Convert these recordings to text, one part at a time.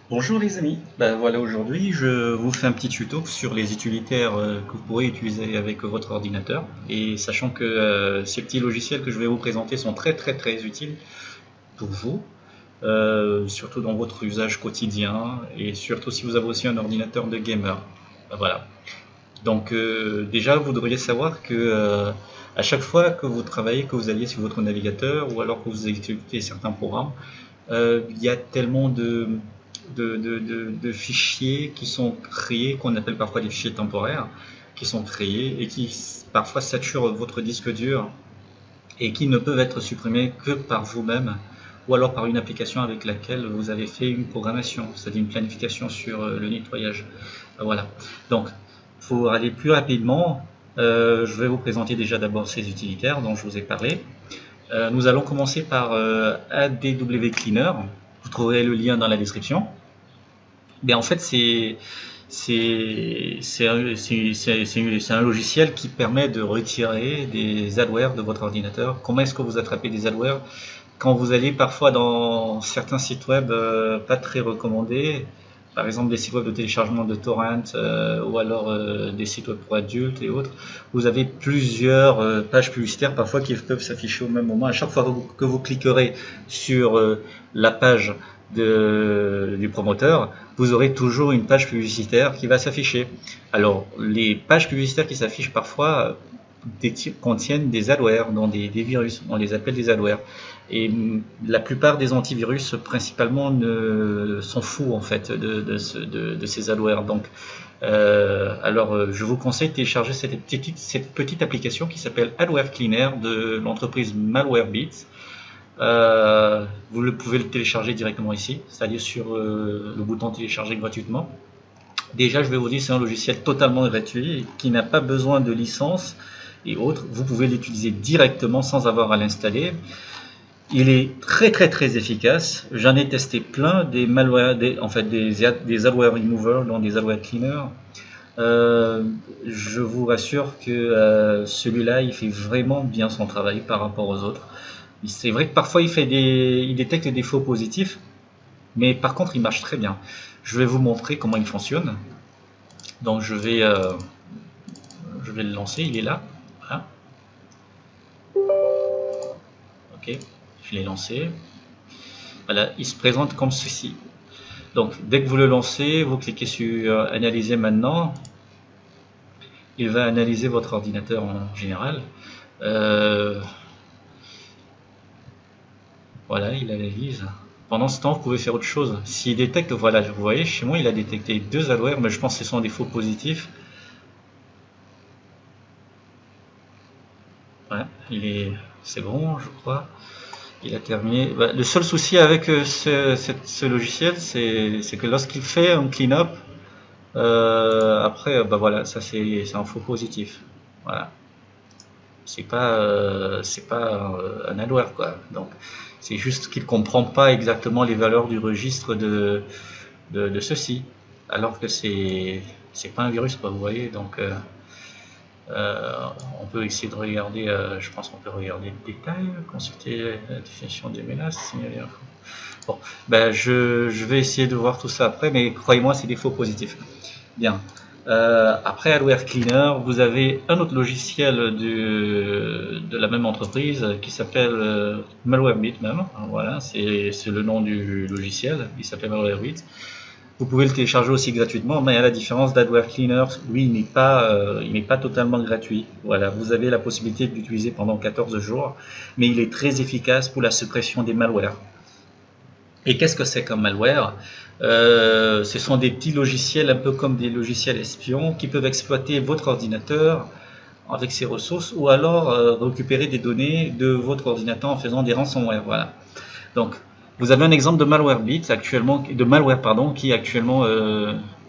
Bonjour les amis, voilà, aujourd'hui je vous fais un petit tuto sur les utilitaires que vous pourrez utiliser avec votre ordinateur, et sachant que ces petits logiciels que je vais vous présenter sont très utiles pour vous, surtout dans votre usage quotidien et surtout si vous avez aussi un ordinateur de gamer. Voilà. Donc déjà vous devriez savoir que à chaque fois que vous travaillez, que vous alliez sur votre navigateur ou alors que vous exécutez certains programmes, il y a tellement de fichiers qui sont créés, qu'on appelle parfois des fichiers temporaires, qui sont créés et qui parfois saturent votre disque dur et qui ne peuvent être supprimés que par vous-même ou alors par une application avec laquelle vous avez fait une programmation, c'est-à-dire une planification sur le nettoyage. Voilà. Donc, pour aller plus rapidement, je vais vous présenter déjà d'abord ces utilitaires dont je vous ai parlé. Nous allons commencer par ADW Cleaner. Vous trouverez le lien dans la description. Mais en fait, c'est un logiciel qui permet de retirer des adwares de votre ordinateur. Comment est-ce que vous attrapez des adwares? Quand vous allez parfois dans certains sites web pas très recommandés, par exemple des sites web de téléchargement de torrents ou alors des sites web pour adultes et autres, vous avez plusieurs pages publicitaires parfois qui peuvent s'afficher au même moment. À chaque fois que vous cliquerez sur la page du promoteur, vous aurez toujours une page publicitaire qui va s'afficher. Alors, les pages publicitaires qui s'affichent parfois contiennent des adwares, donc des virus, on les appelle des adwares. Et la plupart des antivirus, principalement, sont fous en fait de ces adwares. Donc, je vous conseille de télécharger cette petite application qui s'appelle Adware Cleaner de l'entreprise Malwarebytes. Vous pouvez le télécharger directement ici, c'est-à-dire sur le bouton télécharger gratuitement. Déjà, je vais vous dire, c'est un logiciel totalement gratuit qui n'a pas besoin de licence et autres. Vous pouvez l'utiliser directement sans avoir à l'installer. Il est très efficace. J'en ai testé plein des malware, des adware removers, donc des adware cleaners. Je vous rassure que celui-là, il fait vraiment bien son travail par rapport aux autres. C'est vrai que parfois il détecte des faux positifs, mais par contre il marche très bien. Je vais vous montrer comment il fonctionne. Donc je vais le lancer, il est là. Voilà. Ok, je l'ai lancé. Voilà, il se présente comme ceci. Donc dès que vous le lancez, vous cliquez sur analyser maintenant. Il va analyser votre ordinateur en général. Voilà, il analyse. Pendant ce temps, vous pouvez faire autre chose. S'il détecte, voilà, vous voyez, chez moi, il a détecté 2 adwares, mais je pense que ce sont des faux positifs. Voilà, c'est bon, je crois. Il a terminé. Le seul souci avec ce logiciel, c'est que lorsqu'il fait un clean-up, après, voilà, ça c'est un faux positif. Voilà. C'est pas un adware quoi. Donc c'est juste qu'il comprend pas exactement les valeurs du registre de ceci, alors que c'est pas un virus quoi, vous voyez. Donc on peut essayer de regarder, je pense qu'on peut regarder le détail, consulter la définition des menaces, signaler info. Bon, je vais essayer de voir tout ça après, mais croyez-moi, c'est des faux positifs. Bien. Après Adware Cleaner, vous avez un autre logiciel de la même entreprise qui s'appelle Malwarebytes même. Voilà, c'est le nom du logiciel. Il s'appelle Malwarebytes. Vous pouvez le télécharger aussi gratuitement, mais à la différence d'Adware Cleaner, lui, il n'est pas totalement gratuit. Voilà, vous avez la possibilité de l'utiliser pendant 14 jours, mais il est très efficace pour la suppression des malwares. Et qu'est-ce que c'est comme malware? Ce sont des petits logiciels, un peu comme des logiciels espions, qui peuvent exploiter votre ordinateur avec ses ressources, ou alors récupérer des données de votre ordinateur en faisant des ransomware. Voilà. Donc, vous avez un exemple de malwarebytes actuellement, qui actuellement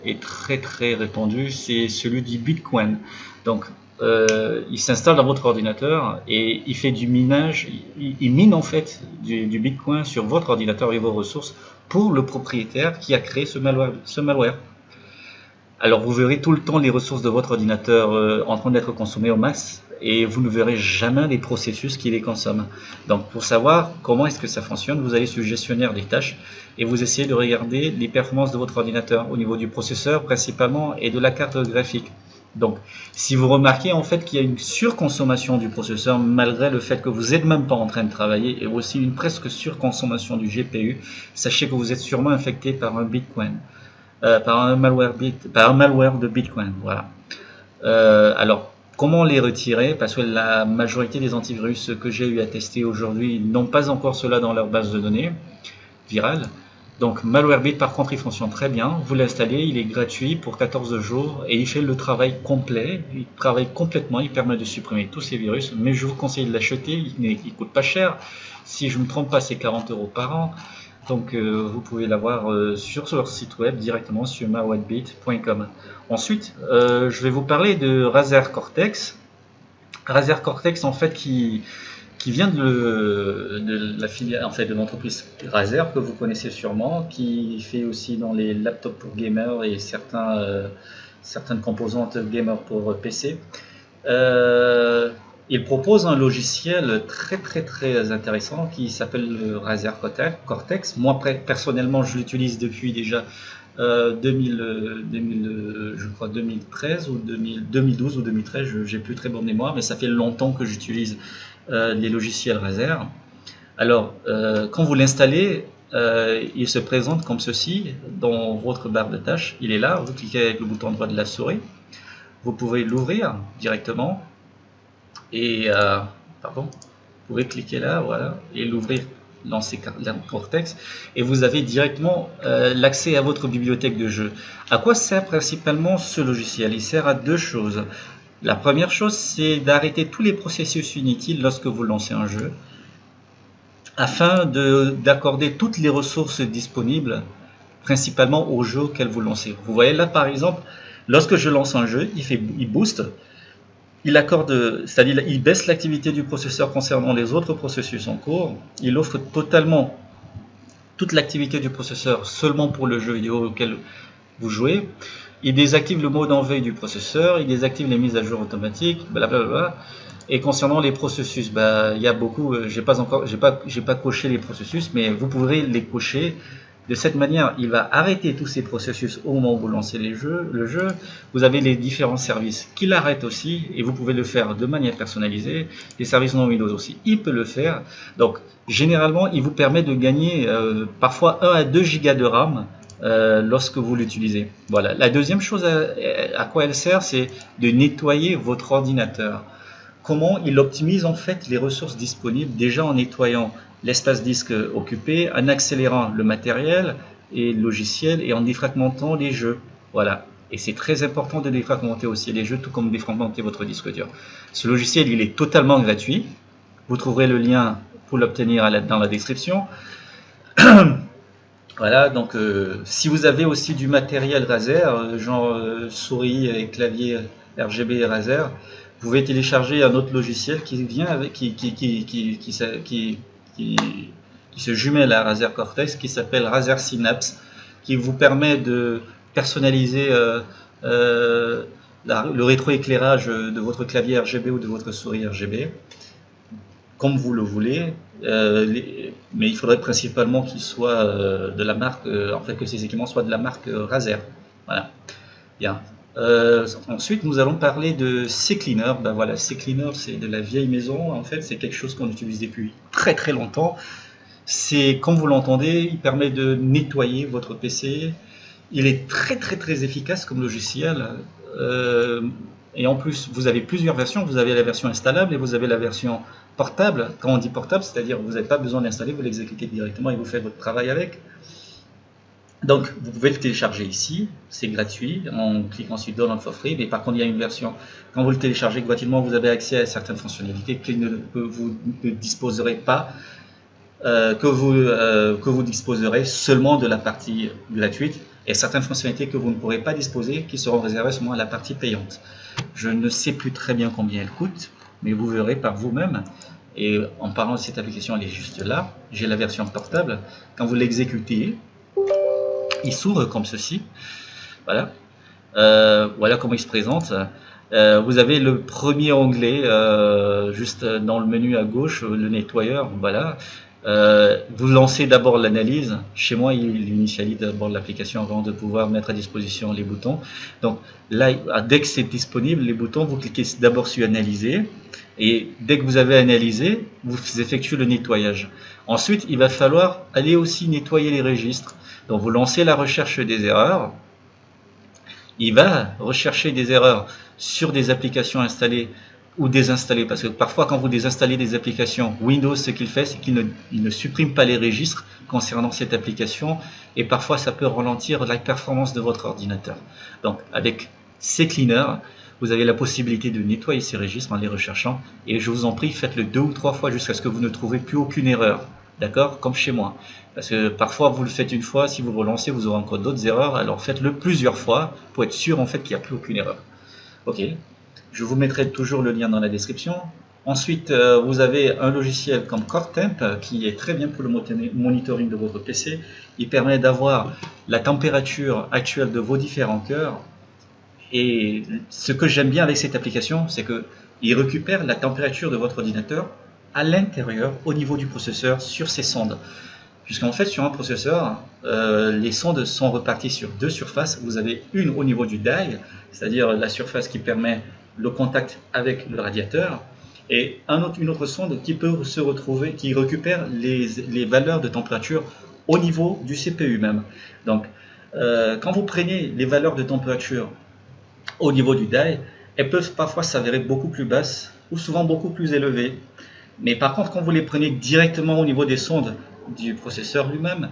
est très répandu. C'est celui du Bitcoin. Donc, il s'installe dans votre ordinateur et il fait du minage. Il mine en fait du Bitcoin sur votre ordinateur et vos ressources pour le propriétaire qui a créé ce malware. Alors vous verrez tout le temps les ressources de votre ordinateur en train d'être consommées au max, et vous ne verrez jamais les processus qui les consomment. Donc pour savoir comment est-ce que ça fonctionne, vous allez sur gestionnaire des tâches et vous essayez de regarder les performances de votre ordinateur au niveau du processeur principalement et de la carte graphique. Donc si vous remarquez en fait qu'il y a une surconsommation du processeur malgré le fait que vous n'êtes même pas en train de travailler et aussi une presque surconsommation du GPU, sachez que vous êtes sûrement infecté par un Bitcoin. Par un malware de Bitcoin, voilà. Alors, comment les retirer? Parce que la majorité des antivirus que j'ai eu à tester aujourd'hui n'ont pas encore cela dans leur base de données virale. Donc, MalwareBit, par contre, il fonctionne très bien. Vous l'installez, il est gratuit pour 14 jours et il fait le travail complet. Il travaille complètement, il permet de supprimer tous ces virus. Mais je vous conseille de l'acheter, il coûte pas cher. Si je ne me trompe pas, c'est 40 € par an. Donc vous pouvez l'avoir sur leur site web directement sur malwarebit.com. Ensuite, je vais vous parler de Razer Cortex. Razer Cortex en fait qui vient de la filiale en fait de l'entreprise Razer que vous connaissez sûrement, qui fait aussi dans les laptops pour gamers et certaines composantes gamer pour PC. Il propose un logiciel très intéressant qui s'appelle le Razer Cortex. Moi personnellement je l'utilise depuis déjà 2013 ou 2012 ou 2013, j'ai plus très bonne mémoire, mais ça fait longtemps que j'utilise les logiciels Razer. Alors quand vous l'installez, il se présente comme ceci dans votre barre de tâches. Il est là, vous cliquez avec le bouton droit de la souris, vous pouvez l'ouvrir directement. Et vous pouvez cliquer là, voilà, et l'ouvrir, lancer Cortex, et vous avez directement l'accès à votre bibliothèque de jeux. À quoi sert principalement ce logiciel? Il sert à deux choses. La première chose, c'est d'arrêter tous les processus inutiles lorsque vous lancez un jeu, afin d'accorder toutes les ressources disponibles, principalement aux jeux auxquels vous lancez. Vous voyez là, par exemple, lorsque je lance un jeu, il booste. C'est-à-dire il baisse l'activité du processeur concernant les autres processus en cours. Il offre totalement toute l'activité du processeur seulement pour le jeu vidéo auquel vous jouez. Il désactive le mode en veille du processeur. Il désactive les mises à jour automatiques, blablabla. Et concernant les processus, il y a beaucoup. J'ai pas coché les processus, mais vous pourrez les cocher. De cette manière, il va arrêter tous ces processus au moment où vous lancez le jeu. Vous avez les différents services qui l'arrêtent aussi, et vous pouvez le faire de manière personnalisée. Les services non Windows aussi, il peut le faire. Donc, généralement, il vous permet de gagner parfois 1 à 2 gigas de RAM lorsque vous l'utilisez. Voilà. La deuxième chose à quoi elle sert, c'est de nettoyer votre ordinateur. Comment il optimise en fait les ressources disponibles, déjà en nettoyant l'espace disque occupé, en accélérant le matériel et le logiciel et en défragmentant les jeux. Voilà. Et c'est très important de défragmenter aussi les jeux, tout comme défragmenter votre disque dur. Ce logiciel, il est totalement gratuit. Vous trouverez le lien pour l'obtenir dans la description. Voilà, donc si vous avez aussi du matériel Razer, genre souris et clavier RGB Razer, vous pouvez télécharger un autre logiciel qui vient avec, qui se jumelle à Razer Cortex, qui s'appelle Razer Synapse, qui vous permet de personnaliser le rétroéclairage de votre clavier RGB ou de votre souris RGB, comme vous le voulez, mais il faudrait principalement qu'il soit de la marque, en fait que ces équipements soient de la marque Razer. Voilà. Bien. Ensuite, nous allons parler de CCleaner. Voilà, CCleaner, c'est de la vieille maison. En fait, c'est quelque chose qu'on utilise depuis très longtemps. C'est, comme vous l'entendez, il permet de nettoyer votre PC. Il est très efficace comme logiciel. Et en plus, vous avez plusieurs versions. Vous avez la version installable et vous avez la version portable. Quand on dit portable, c'est-à-dire que vous n'avez pas besoin d'installer, vous l'exécutez directement et vous faites votre travail avec. Donc, vous pouvez le télécharger ici, c'est gratuit, en cliquant sur Download for free, mais par contre, il y a une version, quand vous le téléchargez gratuitement, vous avez accès à certaines fonctionnalités que vous ne disposerez pas, que vous disposerez seulement de la partie gratuite, et certaines fonctionnalités que vous ne pourrez pas disposer, qui seront réservées seulement à la partie payante. Je ne sais plus très bien combien elle coûte, mais vous verrez par vous-même. Et en parlant de cette application, elle est juste là. J'ai la version portable. Quand vous l'exécutez, il s'ouvre comme ceci. Voilà. Voilà comment il se présente. Vous avez le premier onglet juste dans le menu à gauche, le nettoyeur, voilà. Vous lancez d'abord l'analyse. Chez moi, il initialise d'abord l'application avant de pouvoir mettre à disposition les boutons. Donc là, dès que c'est disponible, les boutons, vous cliquez d'abord sur analyser. Et dès que vous avez analysé, vous effectuez le nettoyage. Ensuite, il va falloir aller aussi nettoyer les registres. Donc vous lancez la recherche des erreurs. Il va rechercher des erreurs sur des applications installées ou désinstallées, parce que parfois quand vous désinstallez des applications, Windows, ce qu'il fait, c'est qu'il ne supprime pas les registres concernant cette application, et parfois ça peut ralentir la performance de votre ordinateur. Donc avec CCleaner, vous avez la possibilité de nettoyer ces registres en les recherchant, et je vous en prie, faites-le 2 ou 3 fois jusqu'à ce que vous ne trouvez plus aucune erreur. D'accord? Comme chez moi. Parce que parfois vous le faites une fois, si vous relancez, vous aurez encore d'autres erreurs, alors faites-le plusieurs fois pour être sûr en fait qu'il n'y a plus aucune erreur. Ok, je vous mettrai toujours le lien dans la description. Ensuite, vous avez un logiciel comme CoreTemp qui est très bien pour le monitoring de votre PC. Il permet d'avoir la température actuelle de vos différents cœurs. Et ce que j'aime bien avec cette application, c'est qu'il récupère la température de votre ordinateur à l'intérieur, au niveau du processeur, sur ces sondes. Puisqu'en fait, sur un processeur, les sondes sont reparties sur 2 surfaces. Vous avez une au niveau du die, c'est-à-dire la surface qui permet le contact avec le radiateur, et une autre sonde qui peut se retrouver, qui récupère les valeurs de température au niveau du CPU même. Donc, quand vous prenez les valeurs de température au niveau du die, elles peuvent parfois s'avérer beaucoup plus basses ou souvent beaucoup plus élevées. Mais par contre, quand vous les prenez directement au niveau des sondes du processeur lui-même,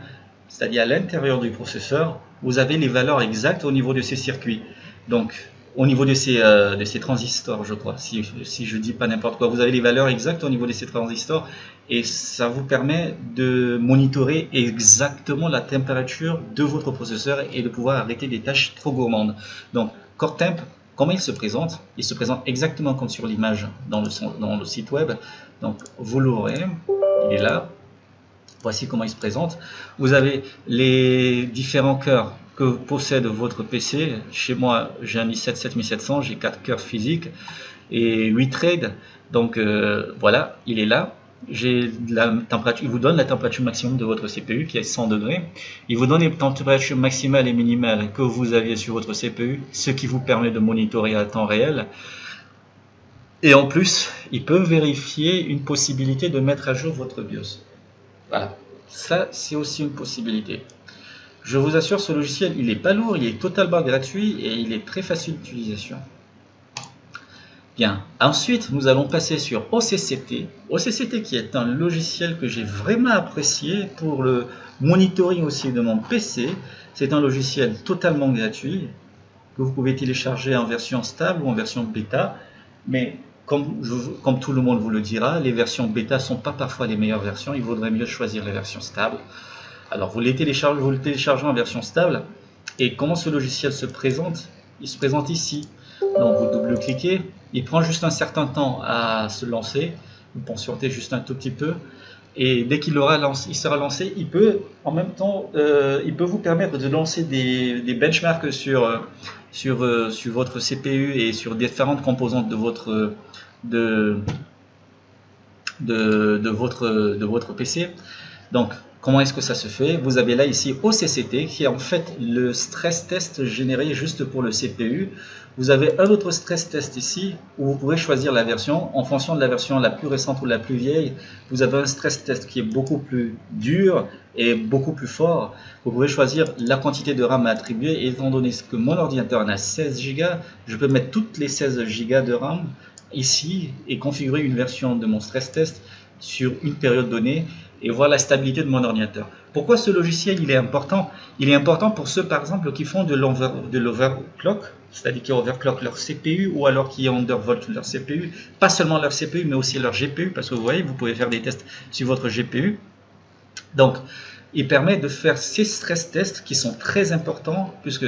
c'est-à-dire à l'intérieur du processeur, vous avez les valeurs exactes au niveau de ces circuits. Donc, au niveau de ces transistors, je crois, si je ne dis pas n'importe quoi, vous avez les valeurs exactes au niveau de ces transistors, et ça vous permet de monitorer exactement la température de votre processeur et de pouvoir arrêter des tâches trop gourmandes. Donc, CoreTemp, comment il se présente? Il se présente exactement comme sur l'image dans le site web. Donc, vous l'ouvrez, il est là. Voici comment il se présente. Vous avez les différents cœurs que possède votre PC. Chez moi, j'ai un i7 7700, j'ai 4 cœurs physiques et 8 threads. Donc voilà, il est là. J'ai la température, il vous donne la température maximum de votre CPU qui est 100 degrés. Il vous donne les températures maximales et minimales que vous aviez sur votre CPU, ce qui vous permet de monitorer à temps réel. Et en plus, il peut vérifier une possibilité de mettre à jour votre BIOS. Voilà, ça c'est aussi une possibilité. Je vous assure, ce logiciel, il n'est pas lourd, il est totalement gratuit et il est très facile d'utilisation. Bien, ensuite nous allons passer sur OCCT. OCCT qui est un logiciel que j'ai vraiment apprécié pour le monitoring aussi de mon PC. C'est un logiciel totalement gratuit que vous pouvez télécharger en version stable ou en version bêta. Mais comme tout le monde vous le dira, les versions bêta ne sont pas parfois les meilleures versions. Il vaudrait mieux choisir les versions stables. Alors vous le téléchargez en version stable. Et comment ce logiciel se présente? Il se présente ici. Donc vous double-cliquez, il prend juste un certain temps à se lancer, vous patientez juste un tout petit peu, et dès qu'il sera lancé, il peut en même temps, il peut vous permettre de lancer des benchmarks sur votre CPU et sur différentes composantes de votre PC. Donc comment est-ce que ça se fait? Vous avez là ici OCCT qui est en fait le stress test généré juste pour le CPU. Vous avez un autre stress test ici où vous pouvez choisir la version. En fonction de la version la plus récente ou la plus vieille, vous avez un stress test qui est beaucoup plus dur et beaucoup plus fort. Vous pouvez choisir la quantité de RAM à attribuer. Et étant donné que mon ordinateur en a 16 Go, je peux mettre toutes les 16 Go de RAM ici et configurer une version de mon stress test sur une période donnée et voir la stabilité de mon ordinateur. Pourquoi ce logiciel il est important? Il est important pour ceux par exemple qui font de l'overclock, c'est-à-dire qui overclock leur CPU ou alors qui undervolt leur CPU, pas seulement leur CPU mais aussi leur GPU, parce que vous voyez, vous pouvez faire des tests sur votre GPU. Donc, il permet de faire ces stress tests qui sont très importants puisque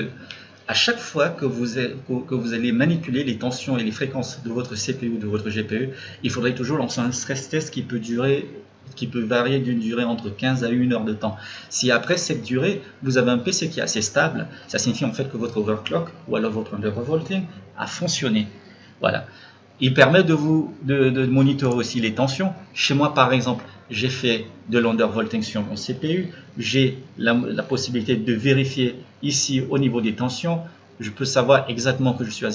à chaque fois que vous allez manipuler les tensions et les fréquences de votre CPU ou de votre GPU, il faudrait toujours lancer un stress test qui peut varier d'une durée entre 15 à 1 heure de temps. Si après cette durée, vous avez un PC qui est assez stable, ça signifie en fait que votre overclock ou alors votre undervolting a fonctionné. Voilà. Il permet de monitorer aussi les tensions. Chez moi, par exemple, j'ai fait de l'undervolting sur mon CPU. J'ai la possibilité de vérifier ici au niveau des tensions. Je peux savoir exactement que je suis à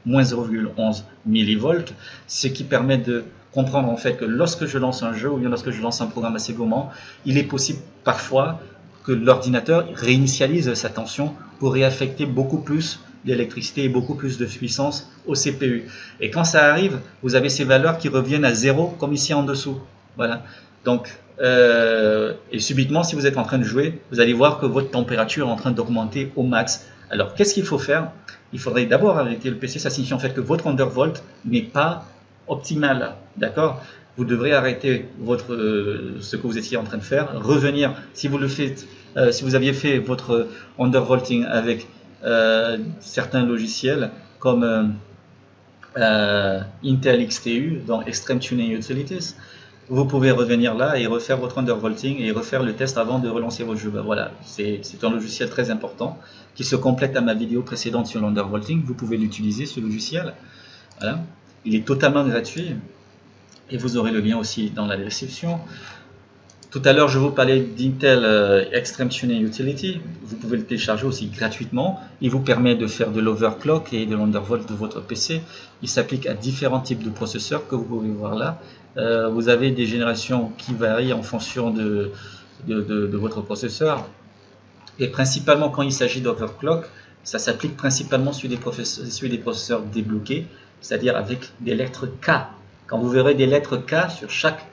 moins 0,11 millivolts, ce qui permet de comprendre en fait que lorsque je lance un jeu ou bien lorsque je lance un programme assez gourmand, il est possible parfois que l'ordinateur réinitialise sa tension pour réaffecter beaucoup plus d'électricité et beaucoup plus de puissance au CPU. Et quand ça arrive, vous avez ces valeurs qui reviennent à 0 comme ici en dessous. Voilà. Donc, et subitement, si vous êtes en train de jouer, vous allez voir que votre température est en train d'augmenter au max. Alors, qu'est-ce qu'il faut faire? Il faudrait d'abord arrêter le PC. Ça signifie en fait que votre undervolt n'est pas optimal. D'accord? Vous devrez arrêter ce que vous étiez en train de faire, revenir. Si vous le faites, si vous aviez fait votre undervolting avec certains logiciels comme Intel XTU dans Extreme Tuning Utilities, vous pouvez revenir là et refaire votre undervolting et refaire le test avant de relancer votre jeu. Ben voilà, c'est un logiciel très important qui se complète à ma vidéo précédente sur l'undervolting. Vous pouvez l'utiliser, ce logiciel. Voilà. Il est totalement gratuit et vous aurez le lien aussi dans la description. Tout à l'heure, je vous parlais d'Intel Extreme Tuning Utility. Vous pouvez le télécharger aussi gratuitement. Il vous permet de faire de l'overclock et de l'undervolt de votre PC. Il s'applique à différents types de processeurs que vous pouvez voir là. Vous avez des générations qui varient en fonction de votre processeur. Et principalement, quand il s'agit d'overclock, ça s'applique principalement sur des processeurs débloqués, c'est-à-dire avec des lettres K. Quand vous verrez des lettres K sur chaque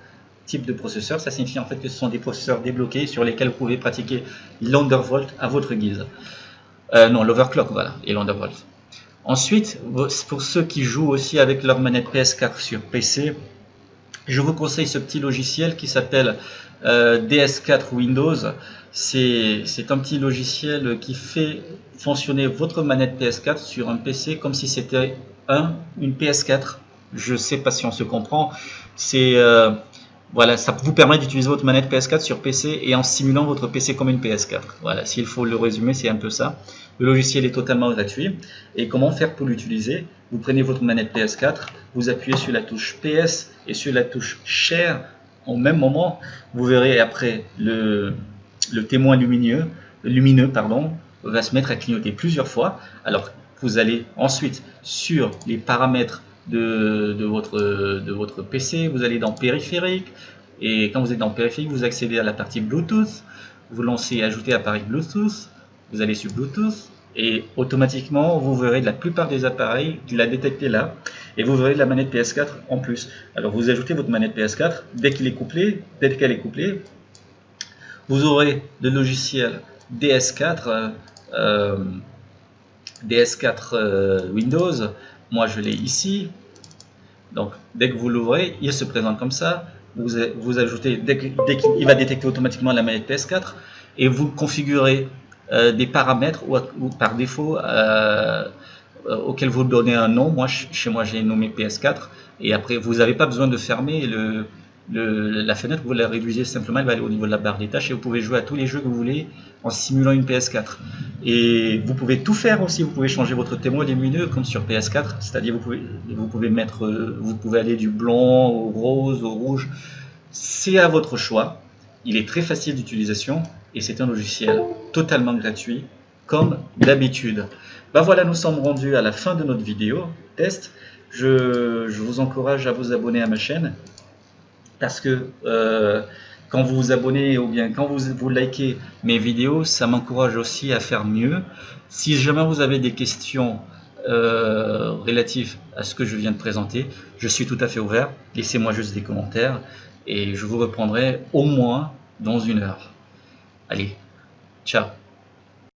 type de processeur, ça signifie en fait que ce sont des processeurs débloqués sur lesquels vous pouvez pratiquer l'undervolt à votre guise. Non, l'overclock, voilà, et l'undervolt. Ensuite, pour ceux qui jouent aussi avec leur manette PS4 sur PC, je vous conseille ce petit logiciel qui s'appelle DS4 Windows. C'est un petit logiciel qui fait fonctionner votre manette PS4 sur un PC comme si c'était une PS4. Je ne sais pas si on se comprend. Voilà, ça vous permet d'utiliser votre manette PS4 sur PC et en simulant votre PC comme une PS4. Voilà, s'il faut le résumer, c'est un peu ça. Le logiciel est totalement gratuit. Et comment faire pour l'utiliser? Vous prenez votre manette PS4, vous appuyez sur la touche PS et sur la touche Share au même moment. Vous verrez après le témoin lumineux va se mettre à clignoter plusieurs fois. Alors, vous allez ensuite sur les paramètres de votre PC, vous allez dans périphérique et quand vous êtes dans périphérique, vous accédez à la partie Bluetooth, vous lancez ajouter appareil Bluetooth, vous allez sur Bluetooth et automatiquement vous verrez la plupart des appareils, tu l'as détecté là et vous verrez la manette PS4 en plus. Alors vous ajoutez votre manette PS4, dès qu'elle est couplée, vous aurez le logiciel DS4 Windows. Moi je l'ai ici, donc dès que vous l'ouvrez, il se présente comme ça. Vous ajoutez, dès qu'il va détecter automatiquement la manette PS4 et vous configurez des paramètres ou par défaut auxquels vous donnez un nom. Chez moi j'ai nommé PS4 et après vous n'avez pas besoin de fermer la fenêtre, vous la réduisez simplement, elle va aller au niveau de la barre des tâches et vous pouvez jouer à tous les jeux que vous voulez en simulant une PS4. Et vous pouvez tout faire aussi, vous pouvez changer votre témoin lumineux comme sur PS4, c'est-à-dire vous pouvez aller du blanc au rose, au rouge, c'est à votre choix. Il est très facile d'utilisation et c'est un logiciel totalement gratuit comme d'habitude. Ben voilà, nous sommes rendus à la fin de notre vidéo test. Je vous encourage à vous abonner à ma chaîne parce que quand vous vous abonnez ou bien quand vous likez mes vidéos, ça m'encourage aussi à faire mieux. Si jamais vous avez des questions relatives à ce que je viens de présenter, je suis tout à fait ouvert. Laissez-moi juste des commentaires et je vous reprendrai au moins dans 1 heure. Allez, ciao!